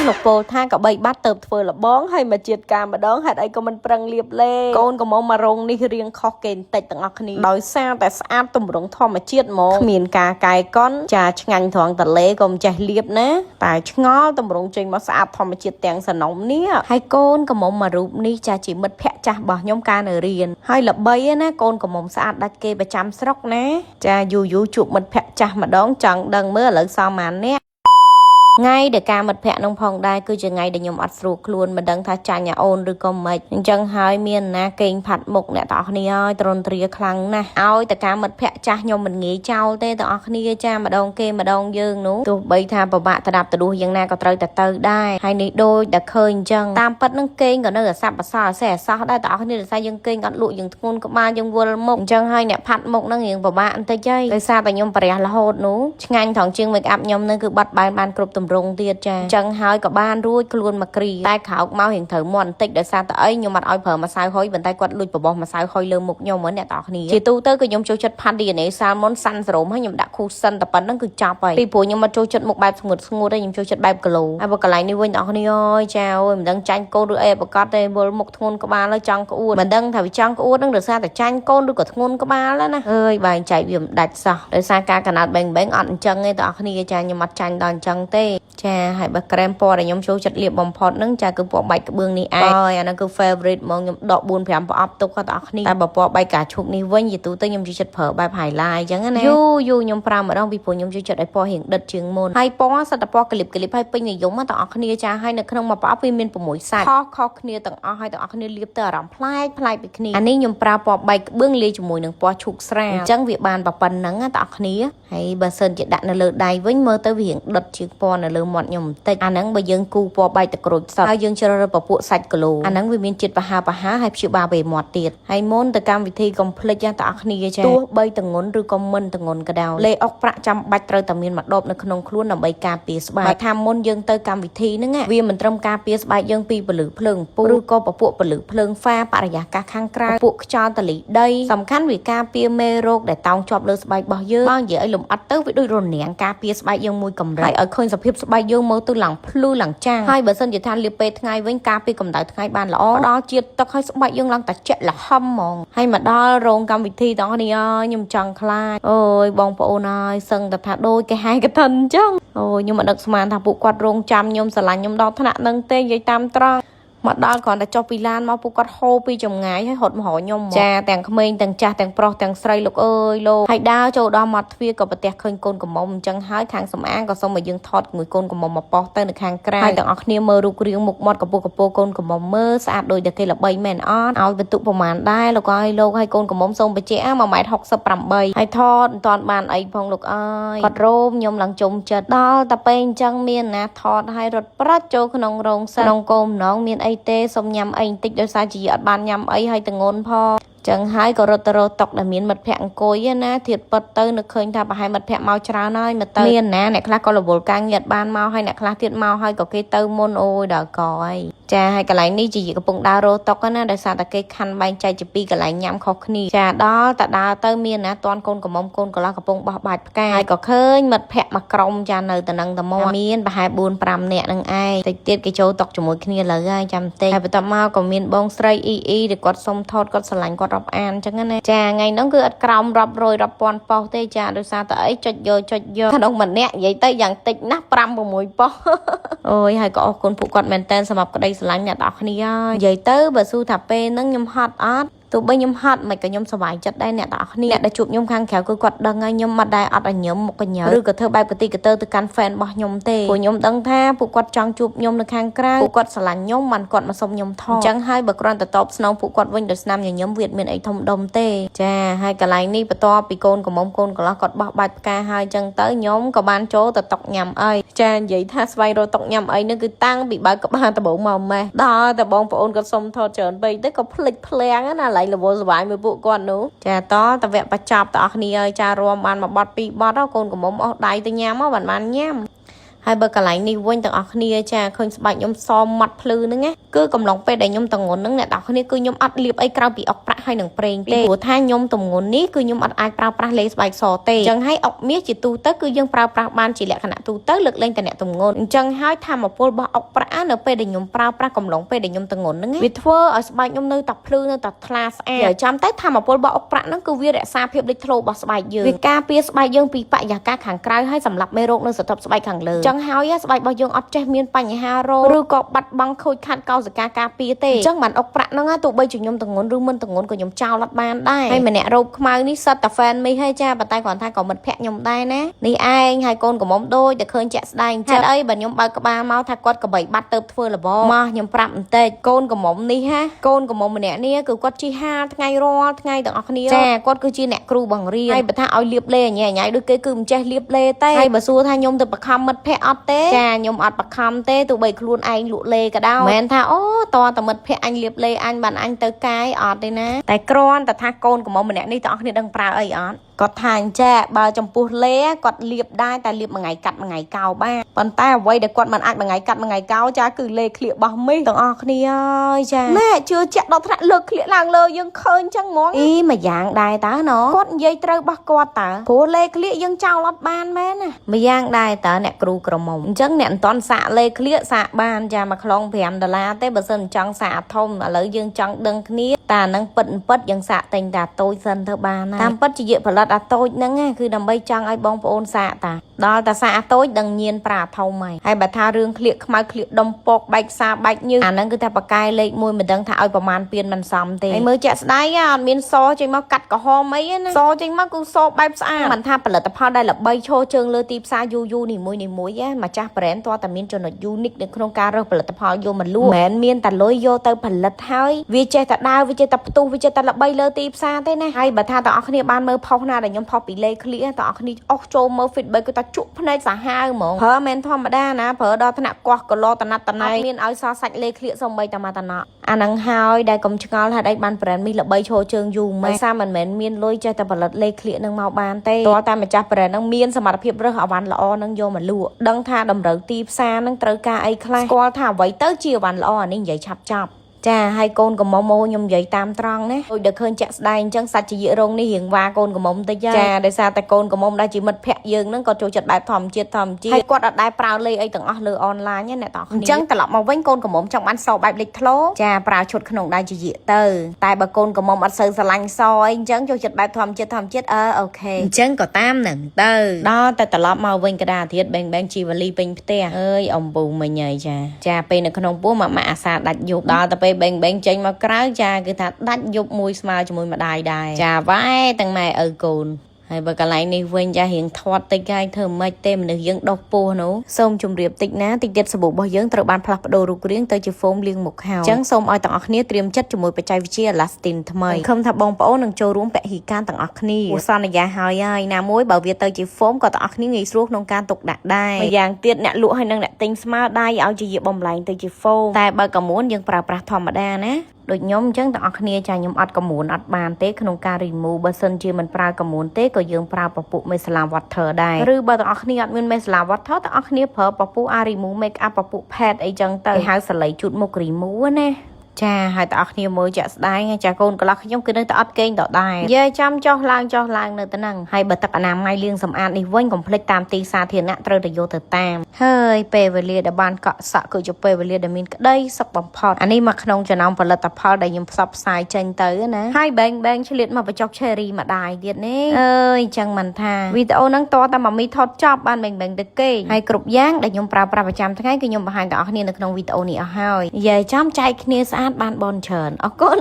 លោកពោលថាក៏បីបាត់ទៅធ្វើលបងហើយមកជាតិការម្ដងហេតុអីក៏មិនប្រឹងលៀបលេកូនក៏មករងនេះរៀងខុសគេបន្តិចទាំងអស់គ្នាដោយសារតែស្អាតទម្រង់ធម្មជាតិហ្មងគ្មានការកែកុនចាឆ្ងាញ់ត្រង់តលេក៏មិនចេះលៀបណាតែឆ្ងល់ទម្រង់ចេញមកស្អាតធម្មជាតិទាំងសនំនេះហើយកូនក៏មករូបនេះចាជាមិត្តភក្តិចាស់របស់ខ្ញុំកាលនៅរៀនហើយល្បីណាកូនក៏មកស្អាតដាច់គេប្រចាំស្រុកណាចាយូរជួបមិត្តភក្តិចាស់ម្ដងចង់ដឹងមើលឥឡូវសល់ម៉ាននេះថ្ងៃដែលការមិត្តភក្តិនឹងផងដែរគឺជាថ្ងៃដែលខ្ញុំអត់ស្រួលខ្លួនមិនដឹងថាចាញ់អូនឬក៏មិនអញ្ចឹងហើយមានណាគេងផាត់មុខអ្នកទាំងអស់គ្នាហើយទ្រន់ទ្រាខ្លាំងណាស់ឲ្យតែការមិត្តភក្តិចាស់ខ្ញុំមិនងាយចោលទេទាំងអស់គ្នាចាម្ដងគេម្ដងយើងនោះទោះបីថាពិបាកទៅដាប់ទៅដួសយ៉ាងណាក៏ត្រូវតែទៅដែរហើយនេះដូចតែឃើញអញ្ចឹងតាមពិតនឹងគេងក៏នៅអាស័ព្ទអាសោអាសេះអាសោះដែរទាំងអស់គ្នាដោយសារយើងគេងអត់លក់យើងធ្ងន់ក្បាលយើងវល់មុខអញ្ចឹងហើយអ្នកផាត់មុខនឹងរៀងពិបាកបន្តិចហើយដោយសារតែខ្ញុំប្រះរហូតនោះឆ្ងាញ់ថងជាង make up ខ្ញុំនឹងគឺបាត់បែនបានគ្រប់ទម្រង់ទៀតចាអញ្ចឹងហើយក៏បានរួចខ្លួនមកគ្រីតែក្រោកមករៀងត្រូវមាត់បន្តិចដោយសារតែអីខ្ញុំអត់ឲ្យប្រើម្សៅហុយប៉ុន្តែគាត់លួចបបោះម្សៅហុយលើមុខខ្ញុំហ្នឹងអ្នកទាំងអស់គ្នាជាទូទៅក៏ខ្ញុំចូលចិត្តផាត់ DNA Salmon សាន់សរោមហើយខ្ញុំដាក់គូសិនតែប៉ុណ្្នឹងគឺចប់ហើយពីព្រោះខ្ញុំមកចូលចិត្តមុខបែបស្ងួតទេខ្ញុំចូលចិត្តបែបគីឡូហើយបើកន្លែងនេះវិញទាំងអស់គ្នាអើយចាអូយមិនដឹងចាញ់កូនឬអីប្រកាសទេវល់មុខធ្ងន់ក្បាលហើយចង់ក្អួតមិនដឹងថាវាចង់ក្អួតនឹងដោយសារតែចាញ់កូនឬក៏ធ្ងន់ក្បាលណាអើយបែងចែកវាមិនដាច់សោះដោយសារការកណាត់បែងអត់អញ្ចឹងទេទាំងអស់គ្នាចាខ្ញុំអត់ចាញ់ដល់អញ្ចឹងទេចាហើយបើក្រែមពណ៌ដែលខ្ញុំចូលចិត្តលាបបំផុតហ្នឹងចាគឺពណ៌បែកក្បឿងនេះឯងអាហ្នឹងគឺ favorite ហ្មងខ្ញុំដក 4-5 ប្រអប់ទុកគាត់ទាំងអស់គ្នាតែបើពណ៌បែកកាឈុកនេះវិញយីទូទៅខ្ញុំចូលចិត្តប្រើបែប highlight អញ្ចឹងណាយូខ្ញុំប្រើម្ដងពីព្រោះខ្ញុំចូលចិត្តឲ្យពណ៌រៀងដិតជាងមុនហើយពណ៌សិតតែពណ៌ក្លីបហើយពេញនិយមទាំងអស់គ្នាចាហើយនៅក្នុងមួយប្រអប់វាមាន6សាច់ខុសគ្នាទាំងអស់ហើយទាំងអស់គ្នាលាបទៅអារម្មណ៍ប្លែកពីគ្នាអានេះខ្ញុំប្រើពណ៌បែកក្បឿងលាយជាមួយនឹងពណ៌ឈូកស្រាលអញ្ចឹងវាបានប៉ុណ្្នឹងទាំងអស់គ្នាហើយបើសិនជាដាក់នៅលើដៃវិញមើលទៅវារៀងដិតជាងពណ៌នៅលើមាត់ខ្ញុំបន្តិចអាហ្នឹងបើយើងគូពណ៌បែកតក្រូចសហើយយើងជ្រើសរើសពពួកសាច់គីឡូអាហ្នឹងវាមានជាតិប្រហើរហើយព្យាបាលពេលមាត់ទៀតហើយមុនទៅកម្មវិធីកុំភ្លេចទាំងអស់គ្នាចាទោះបីតងន់ឬក៏មិនតងន់ក៏ដោយលេអុកប្រាក់ចាំបាច់ត្រូវតែមានម្ដបនៅក្នុងខ្លួនដើម្បីការពារស្បែកបើថាមុនយើងទៅកម្មវិធីហ្នឹងវាមិនត្រឹមការពារស្បែកយើងពីពលឺភ្លើងពុះឬក៏ពពួកពលឺភ្លើងហ្វាបរិយាកាសខាងក្រៅពួកខ្យល់តលីដីសំខាន់វាការពារមេរោគដែលតោងជាប់លើស្បែករបស់យើងបើនិយាយឲ្យលំអិតទៅវាដូចរនាំងការពារស្បែកយើងមួយកម្រិតឲ្យឃើញសភាពស្បែកយើងមើលទៅឡើងភ្លឺឡើងចាំងហើយបើសិនជាថាលាបពេលថ្ងៃវិញការពារកម្ដៅថ្ងៃបានល្អផ្ដល់ជាតិទឹកឲ្យស្បែកយើងឡើងតែជាក់ល្ហឹមហ្មងហើយមកដល់រោងកម្មវិធីទាំងនេះខ្ញុំចង់ខ្លាចអូយបងប្អូនហើយសឹងតែថាដូចគេហែកឋិនអញ្ចឹងអូយខ្ញុំមិនដឹកស្មានថាពួកគាត់រងចាំខ្ញុំស្រឡាញ់ខ្ញុំដល់ថ្នាក់នឹងទេនិយាយតាមត្រង់មកដល់គ្រាន់តែចុះពីឡានមកពួកគាត់ហូរពីចម្ងាយហើយរត់មករកខ្ញុំចាទាំងក្មេងទាំងចាស់ទាំងប្រុសទាំងស្រីលោកអើយលោកហើយដើរចូលដល់មាត់ទ្វារក៏ប្រទះឃើញកូនកំមុំអញ្ចឹងហើយខាងសំអាងក៏សុំឲ្យយើងថតមួយកូនកំមុំមកប៉ោះទៅនៅខាងក្រៅហើយទាំងអស់គ្នាមើលរូបរាងមុខមាត់កពុកកូនកំមុំមើលស្អាតដូចតែគេល្បីមែនអត់ឲ្យបន្ទុកប្រមាណដែរលោកអើយលោកហើយកូនកំមុំសូមបញ្ជាក់1.68 ម៉ែត្រហើយថតមិនតាន់បានអីផងលោកអើយគាត់រោមខ្ញុំឡើងជុំចិត្តដល់តែពេលអញ្ចឹងមានណាថតឲ្យរត់ប្រាច់ចូលក្នុងរោងសិនក្នុងគោមម្ដងមានអីទេសុំញ៉ាំអីបន្តិចដោយសារជាអត់បានញ៉ាំអីហើយតងន់ផងចឹងហើយក៏រត់ទៅរកតុកដែលមានមិត្តភ័ក្តិអង្គុយណាធៀបពិតទៅនឹកឃើញថាប្រហែលមិត្តភ័ក្តិមកច្រើនហើយមកទៅមានណាអ្នកខ្លះក៏រវល់ការងារអត់បានមកហើយអ្នកខ្លះទៀតមកហើយក៏គេទៅមុនអូយដល់កហើយចាហើយកន្លែងនេះជាកំពុងដើររកតុកណាដោយសារតែគេខណ្ឌបែងចែកជាពីរកន្លែងញ៉ាំខុសគ្នាចាដល់តែដើរទៅមានណាតាន់កូនកំមុំកូនកន្លោះកំពុងបោះបាច់ផ្កាហើយក៏ឃើញមិត្តភ័ក្តិមកក្រុមចានៅតែនឹងតែមកមានប្រហែល 4-5 នាក់នឹងឯងតិចទៀតគេចូលតុកជាមួយគ្នាលើហើយចាំតិចហើយបន្ទាប់មកក៏មានបងស្រីអ៊ីដែលគាត់សុំថតគាត់ស្រឡាញ់គាត់រាប់អានអញ្ចឹងណាចាថ្ងៃហ្នឹងគឺអត់ក្រោមរាប់រយរាប់ពាន់ប៉ុស្តិ៍ទេចាដោយសារតែអីចុចយកក្នុងម្នាក់និយាយទៅយ៉ាងតិចណាស់ 5-6 ប៉ុស្តិ៍អូយហើយក៏អរគុណពួកគាត់មែនតើសម្រាប់ក្តីស្រឡាញ់អ្នកទាំងអស់គ្នានិយាយទៅបើស៊ូថាពេលហ្នឹងខ្ញុំហត់អត់ទោះបីខ្ញុំហត់មិនក៏ខ្ញុំសប្បាយចិត្តដែរអ្នកទាំងអស់គ្នាអ្នកដែលជួបខ្ញុំខាងក្រៅគឺគាត់ដឹងហើយខ្ញុំមិនដែរអត់ឲ្យញឹមមុខកញ្ញើឬក៏ធ្វើបែបកទីកតើទៅកាន់ fan របស់ខ្ញុំទេព្រោះខ្ញុំដឹងថាពួកគាត់ចង់ជួបខ្ញុំនៅខាងក្រៅពួកគាត់ស្រឡាញ់ខ្ញុំមិនគាត់មកសុំខ្ញុំថតអញ្ចឹងហើយបើគ្រាន់តែតបស្នងពួកគាត់វិញដោយស្នាមញញឹមវាមានអីធំដុំទេចាហើយកន្លែងនេះបន្ទាប់ពីកូនកំមុំកូនកន្លោះគាត់បោះបាច់ផ្កាហើយអញ្ចឹងទៅខ្ញុំក៏បានចូលទៅតុកញ៉ាំអីចានិយាយថាស្វែងរកតុកញ៉ាំអីនេះគឺតាំងពីបើកក្បាលដំបូងមកម៉េះដល់តែបងប្អូនគាត់សុំថតច្រើនពេកទៅក៏ភ្លេចភ្លាំងណាឡៃរវល់សវាយមួយពួកគាត់នោះចាតតវគ្គបញ្ចប់តអស់គ្នាហើយចារួមបានមួយបត់ពីរបត់កូនកំមុំអស់ដៃទៅញ៉ាំមកបានញ៉ាំហ ហើយបើកន្លែងនេះវិញទាំងអស់គ្នាចាឃើញស្បែកខ្ញុំសមាត់ភ្លឺហ្នឹងណាគឺកំឡុងពេលដែលខ្ញុំតងន់ហ្នឹងអ្នកទាំងអស់គ្នាគឺខ្ញុំអត់លាបអីក្រៅពីអុកប្រាក់ហើយនឹងប្រេងទេព្រោះថាខ្ញុំតងន់នេះគឺខ្ញុំអត់អាចប្រើប្រាស់លេស្បែកសទេអញ្ចឹងហើយអុកមាសជាទូទៅគឺយើងប្រើប្រាស់បានជាលក្ខណៈទូទៅលើកលែងតែអ្នកតងន់អញ្ចឹងហើយធម្មពលរបស់អុកប្រាក់នៅពេលដែលខ្ញុំប្រើប្រាស់កំឡុងពេលដែលខ្ញុំតងន់ហ្នឹងវាធ្វើឲ្យស្បែកខ្ញុំនៅតែភ្លឺនៅតែថ្លាស្អាតចាំតែធម្មពលរបស់អុកប្រាក់ហ្នឹងគឺវារក្សាភាពលេចធ្លោរបស់ស្បែកយើងវាការពារស្បែកយើងពីបរិយាកាសខាងក្រៅហើយសម្រាប់មេរោគនៅសន្ទប់ស្បែកខាងលើអញ្ចឹងហើយស្បែករបស់យើងអត់ចេះមានបញ្ហារោគឬក៏បាត់បង់ខូចខាតកោសិកាការពារទេអញ្ចឹងបានអុកប្រាក់ហ្នឹងទោះបីជាខ្ញុំតងន់ឬមិនតងន់ក៏ខ្ញុំចោលអត់បានដែរហើយម្នាក់រោគខ្មៅនេះសិតតែ fan មីហើយចាប៉ុន្តែគ្រាន់តែក៏មិត្តភក្តិខ្ញុំដែរណានេះឯងហើយកូនកំមុំដូចតែឃើញជាក់ស្ដែងចិត្តអីបើខ្ញុំបើកក្បាលមកថាគាត់ក៏បីបាត់ទៅធ្វើលបងមកខ្ញុំប្រាប់បន្តិចកូនកំមុំនេះហាកូនកំមុំម្នាក់នេះគឺគាត់ជីហាថ្ងៃរាល់ថ្ងៃទាំងអស់គ្នាចាគាត់គឺជាអ្នកគ្រូបង្រៀនហើយបើថាឲ្យលៀបលេញ៉ៃញ៉ៃដូចគេគឺមិនចេះលៀបលេទេហើយបើសួរថាខ្ញុំទៅបខំមិត្តភក្តិអត់ទេចាខ្ញុំអត់បខំទេទោះបីខ្លួនឯងលក់លេក៏ដោយមិនមែនថាអូតតែមិត្តភក្តិអញលៀបលេអញបានអញទៅកាយអត់ទេណាតែគ្រាន់តែថាកូនកំមុំម្នាក់នេះទាំងអស់គ្នាដឹងប្រើអីអត់គាត់ថាអញ្ចាបើចំពោះលេគាត់លៀបដែរតែលៀបមួយថ្ងៃកាត់មួយថ្ងៃកោបានប៉ុន្តែអ្វីដែលគាត់មិនអាចមួយថ្ងៃកាត់មួយថ្ងៃកោចាគឺលេក្លៀករបស់មីទាំងអស់គ្នាអើយចាណែជឿជាក់ដល់ថ្នាក់លើកក្លៀកឡើងលើយើងឃើញចឹងហ្មងអីមួយយ៉ាងដែរតើណគាត់និយាយត្រូវរបស់គាត់តើព្រោះលេក្លៀកយើងចោលអត់បានមែនណាមួយយ៉ាងដែរតើអ្នកគ្រូក្រមុំអញ្ចឹងអ្នកមិនតន់សាកលេក្លៀកសាកបានចាមួយខ្លង$5ទេបើសិនចង់សាកធំឥឡូវយើងចង់ដឹងគ្នាតានឹងពិតយើងសាកតែងតាតូចសិនទៅបានណាតាមពិតជាយកផលិតអាតូចហ្នឹងគឺដើម្បីចង់ឲ្យបងប្អូនសាកតាដល់តាសាកអាតូចដឹងញៀនប្រាធំហើយបើថារឿងក្លៀកខ្មៅក្លៀកដុំពកបែកសាបែកញើសអាហ្នឹងគឺថាបកាយលេខ1មិនដឹងថាឲ្យប្រមាណពៀនមិនសមទេហើយមើលជាក់ស្ដែងអត់មានសចេញមកកាត់ក្រហមអីណាសចេញមកគឺសបែបស្អាតមិនថាផលិតផលដែលល្បីឈរជើងលើទីផ្សារយូរនីមួយម្ចាស់ brand តើតែមានចំណុច unique នៅក្នុងការរើសផលិតផលយកមកលក់មិនមែនមានតែលុយយកទៅផលិតហើយវាចេះតែដើរវាចេះតែផ្ទុះវាចេះតែល្បីលើទីផ្សារទេណាហើយបើថាតើអស់គ្នាបានមើលផុសណាដែលខ្ញុំផុសពីលេខក្លៀកតើអស់គ្នាអស់ចូលមើល feedback គឺថាជក់ភ្នែកសាហាវហ្មងប្រើមិនធម្មតាណាប្រើដល់ថ្នាក់កោះកឡតណាត់តណៃមានឲ្យសសាច់លេខក្លៀកសំបីតែមកតណោអាហ្នឹងហើយដែលកុំឆ្ងល់ថាអីបាន brand នេះល្បីឈរជើងយូរមិនថាមិនមែនមានលុយចេះតែផលិតលេខក្លៀកនឹងមកបានទេតើតែម្ចាស់ brand នឹងមានសមត្ថភាពរើសអវ៉ាន់ល្អនឹងយកមកលក់ដឹងថាតម្រូវទីផ្សារនឹងត្រូវការអីខ្លះស្គាល់ថាអ្វីទៅជាអវ៉ាន់ល្អអានេះនិយាយឆាប់ចប់ចាហើយកូនកំមុំមកខ្ញុំនិយាយតាមត្រង់ណាដូចដែលឃើញចាក់ស្ដែងអញ្ចឹងសាច់ជារោងនេះរៀងវ៉ាកូនកំមុំតិចចាដោយសារតែកូនកំមុំដែលជាមិត្តភក្តិយើងហ្នឹងក៏ចូលចិត្តបែបធម្មជាតិហើយគាត់អត់ដែរប្រើលេខអីទាំងអស់លើអនឡាញណាអ្នកទាំងអស់គ្នាអញ្ចឹងត្រឡប់មកវិញកូនកំមុំចង់បានសបែបលេខធ្លោចាប្រើឈុតក្នុងដៃជាយៈទៅតែបើកូនកំមុំអត់សូវស្រឡាញ់សអីអញ្ចឹងចូលចិត្តបែបធម្មជាតិអូខេអញ្ចឹងក៏តាមនឹងទៅដល់តែត្រឡប់មកវិញកដាទៀតបែងជីវលីពេញផ្ទះអើយអំពូមិញហើយចាពេលនៅក្នុងពោះម៉ាក់អាសាដាច់យប់ដល់ទៅពេលបែងចេញមកក្រៅចាគឺថាដាច់យប់មួយស្មើជាមួយម្ដាយដែរចាវ៉ែទាំងម៉ែឪកូនហើយបើកន្លែងនេះវិញចារៀងធាត់តិចហើយធ្វើមិនទេមនុស្សយើងដុសពោះនោះសូមជម្រាបតិចណាតិចទៀតសាប៊ូរបស់យើងត្រូវបានផ្លាស់ប្ដូររូបរាងទៅជាហ្វូមលាងមុខហើយអញ្ចឹងសូមឲ្យទាំងអស់គ្នាត្រៀមចិត្តជាមួយបច្ចេកវិទ្យា Elastin ថ្មីខំថាបងប្អូននឹងចូលរួមពហិការទាំងអស់គ្នាសន្យាហើយណាមួយបើវាទៅជាហ្វូមក៏ទាំងអស់គ្នាងាយស្រួលក្នុងការទុកដាក់ដែរម្យ៉ាងទៀតអ្នកលក់ហើយនិងអ្នកទិញស្មើដៃឲ្យជាយាបំលែងទៅជាហ្វូមតែបើកមួនយើងប្រើប្រាស់ធម្មតាណាដូចខ្ញុំអញ្ចឹងទាំងអស់គ្នាចាខ្ញុំអត់កមួនអត់បានទេក្នុងការ remove បើសិនជាមិនប្រើកមួនទេក៏យើងប្រើពពុះ Micellar Water ដែរឬបើទាំងអស់គ្នាអត់មាន Micellar Water ទាំងអស់គ្នាប្រើពពុះ remove make up ពពុះ pad អីចឹងទៅគេហៅសលៃជូតមុខ remove ណាចាហើយទាំងអស់គ្នាមើលចាក់ស្ដែងចាកូនកន្លះខ្ញុំគឺនៅតែអត់កេងដដែលយាយចាំចុះឡើងនៅទៅហ្នឹងហើយបើទឹកអនាម័យលាងសម្អាតនេះវិញកុំភ្លេចតាមទីសាធារណៈត្រូវតែយកទៅតាមហើយពេលវេលាដែលបានកក់សក់គឺជាពេលវេលាដែលមានក្តីសុខបំផុតអានេះមកក្នុងចំណោមផលិតផលដែលខ្ញុំផ្សព្វផ្សាយចេញទៅណាហើយបែងឆ្លៀតមកបញ្ចុក cherry ម្ដាយទៀតនេះអើយចឹងមិនថាវីដេអូហ្នឹងតតែម៉ាមីថតចប់បានបែងទៅគេហើយគ្រប់យ៉ាងដែលខ្ញុំប្រើប្រាស់ប្រចាំថ្ងៃគឺខ្ញុំបង្ហាញដល់អ្នកគ្នានៅក្នុងវីដេអូនេះអស់ហើយយាយចាំចែកគ្នាស្អាតបានបនច្រើនអរគុណ